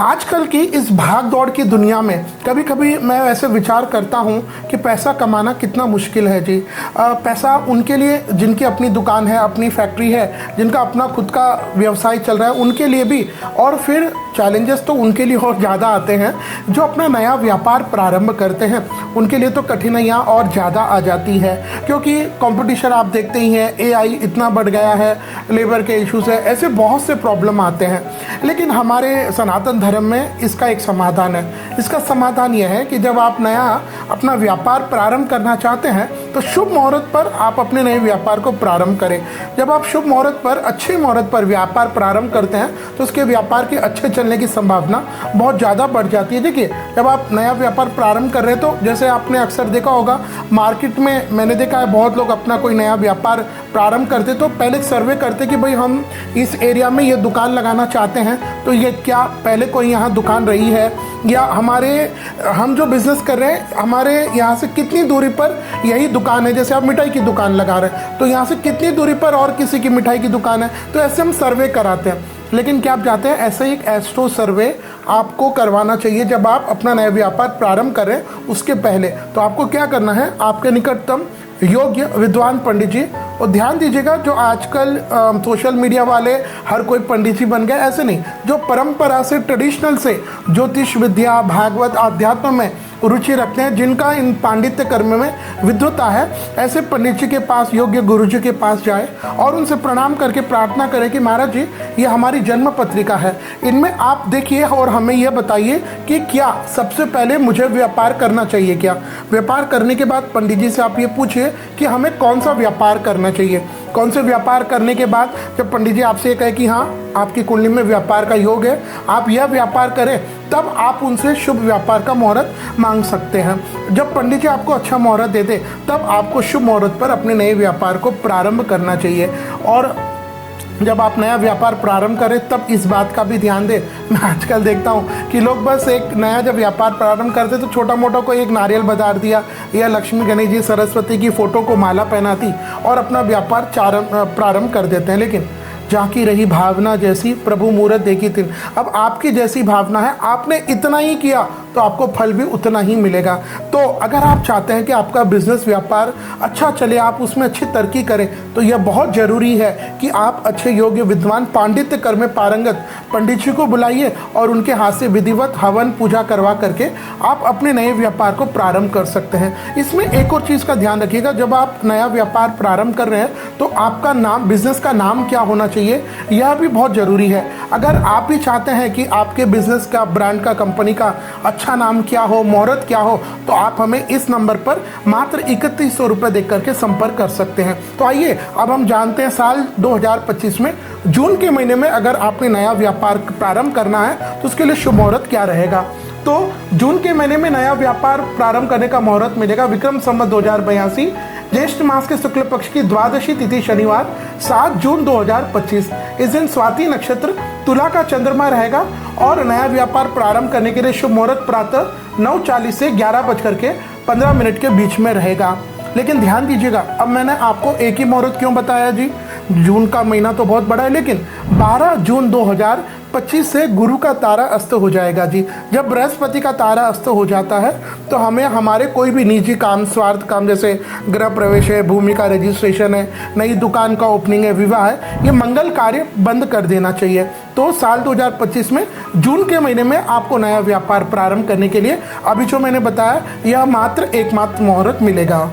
आजकल की इस भाग दौड़ की दुनिया में कभी कभी मैं ऐसे विचार करता हूँ कि पैसा कमाना कितना मुश्किल है जी। पैसा उनके लिए जिनकी अपनी दुकान है, अपनी फैक्ट्री है, जिनका अपना खुद का व्यवसाय चल रहा है, उनके लिए भी। और फिर चैलेंजेस तो उनके लिए और ज़्यादा आते हैं जो अपना नया व्यापार प्रारंभ करते हैं, उनके लिए तो कठिनाइयाँ और ज़्यादा आ जाती है, क्योंकि कंपटीशन आप देखते ही हैं, एआई इतना बढ़ गया है, लेबर के इश्यूज है, ऐसे बहुत से प्रॉब्लम आते हैं। लेकिन हमारे सनातन धर्म में इसका एक समाधान है। इसका समाधान यह है कि जब आप नया अपना व्यापार प्रारंभ करना चाहते हैं तो शुभ मुहूर्त पर आप अपने नए व्यापार को प्रारंभ करें। जब आप शुभ मुहूर्त पर, अच्छे मुहूर्त पर व्यापार प्रारंभ करते हैं तो उसके व्यापार के अच्छे चलने की संभावना बहुत ज़्यादा बढ़ जाती है। देखिए, जब आप नया व्यापार प्रारंभ कर रहे हैं तो जैसे आपने अक्सर देखा होगा, मार्केट में मैंने देखा है बहुत लोग अपना कोई नया व्यापार प्रारंभ करते तो पहले सर्वे करते कि भाई हम इस एरिया में ये दुकान लगाना चाहते हैं, तो ये क्या पहले कोई यहाँ दुकान रही है, या हम जो बिज़नेस कर रहे हैं हमारे यहाँ से कितनी दूरी पर यही दुकान है। जैसे आप मिठाई की दुकान लगा रहे हैं तो यहाँ से कितनी दूरी पर और किसी की मिठाई की दुकान है, तो ऐसे हम सर्वे कराते हैं। लेकिन क्या आप जानते हैं, ऐसे एक एस्ट्रो सर्वे आपको करवाना चाहिए जब आप अपना नया व्यापार प्रारंभ करें। उसके पहले तो आपको क्या करना है, आपके निकटतम योग्य विद्वान पंडित जी, और ध्यान दीजिएगा जो आजकल सोशल मीडिया वाले हर कोई पंडित जी बन गए, ऐसे नहीं, जो परंपरा से, ट्रेडिशनल से ज्योतिष विद्या, भागवत, आध्यात्म में रुचि रखते हैं, जिनका इन पांडित्य कर्म में विद्वता है, ऐसे पंडित जी के पास, योग्य गुरु जी के पास जाए और उनसे प्रणाम करके प्रार्थना करें कि महाराज जी, ये हमारी जन्म पत्रिका है, इनमें आप देखिए और हमें यह बताइए कि क्या सबसे पहले मुझे व्यापार करना चाहिए। क्या व्यापार करने के बाद पंडित जी से आप ये पूछिए कि हमें कौन सा व्यापार करना चाहिए। कौन से व्यापार करने के बाद जब पंडित जी आपसे ये कहे कि हाँ, आपकी कुंडली में व्यापार का योग है, आप यह व्यापार करें, तब आप उनसे शुभ व्यापार का मुहूर्त मांग सकते हैं। जब पंडित जी आपको अच्छा मुहूर्त दे दे तब आपको शुभ मुहूर्त पर अपने नए व्यापार को प्रारंभ करना चाहिए। और जब आप नया व्यापार प्रारंभ करें तब इस बात का भी ध्यान दें। मैं आजकल देखता हूँ कि लोग बस एक नया जब व्यापार प्रारंभ करते तो छोटा मोटा कोई एक नारियल बाजार दिया या लक्ष्मी गणेश जी, सरस्वती की फ़ोटो को माला पहनाती और अपना व्यापार प्रारंभ कर देते हैं। लेकिन जाकी रही भावना जैसी, प्रभु मूरत देखी तिन। अब आपकी जैसी भावना है, आपने इतना ही किया तो आपको फल भी उतना ही मिलेगा। तो अगर आप चाहते हैं कि आपका बिजनेस व्यापार अच्छा चले, आप उसमें अच्छी तरक्की करें, तो यह बहुत ज़रूरी है कि आप अच्छे योग्य विद्वान, पांडित्य कर्म में पारंगत पंडित जी को बुलाइए और उनके हाथ से विधिवत हवन पूजा करवा करके आप अपने नए व्यापार को प्रारंभ कर सकते हैं। इसमें एक और चीज़ का ध्यान रखिएगा, जब आप नया व्यापार प्रारंभ कर रहे हैं तो आपका नाम, बिजनेस का नाम क्या होना चाहिए, यह भी बहुत ज़रूरी है। अगर आप भी चाहते हैं कि आपके बिजनेस का, ब्रांड का, कंपनी का अच्छा नाम क्या हो, मुहूर्त क्या हो, तो आप हमें इस नंबर पर मात्र 3100 रुपये देख करके संपर्क कर सकते हैं। तो आइए अब हम जानते हैं साल 2025 में जून के महीने में अगर आपने नया व्यापार प्रारंभ करना है तो उसके लिए शुभ मुहूर्त क्या रहेगा। तो जून के महीने में नया व्यापार प्रारंभ करने का मुहूर्त मिलेगा विक्रम संवत 2082, ज्येष्ठ मास के शुक्ल पक्ष की द्वादशी तिथि शनिवार 7 जून 2025। इस दिन स्वाति नक्षत्र, तुला का चंद्रमा रहेगा और नया व्यापार प्रारंभ करने के लिए शुभ मुहूर्त प्रातः 9:40 से 11:15 के बीच में रहेगा। लेकिन ध्यान दीजिएगा, अब मैंने आपको एक ही मुहूर्त क्यों बताया जी, जून का महीना तो बहुत बड़ा है, लेकिन 12 जून 2025 से गुरु का तारा अस्त हो जाएगा जी। जब बृहस्पति का तारा अस्त हो जाता है तो हमें हमारे कोई भी निजी काम, स्वार्थ काम, जैसे गृह प्रवेश है, भूमि का रजिस्ट्रेशन है, नई दुकान का ओपनिंग है, विवाह है, ये मंगल कार्य बंद कर देना चाहिए। तो साल 2025 में जून के महीने में आपको नया व्यापार प्रारंभ करने के लिए अभी जो मैंने बताया, यह एकमात्र मुहूर्त मिलेगा।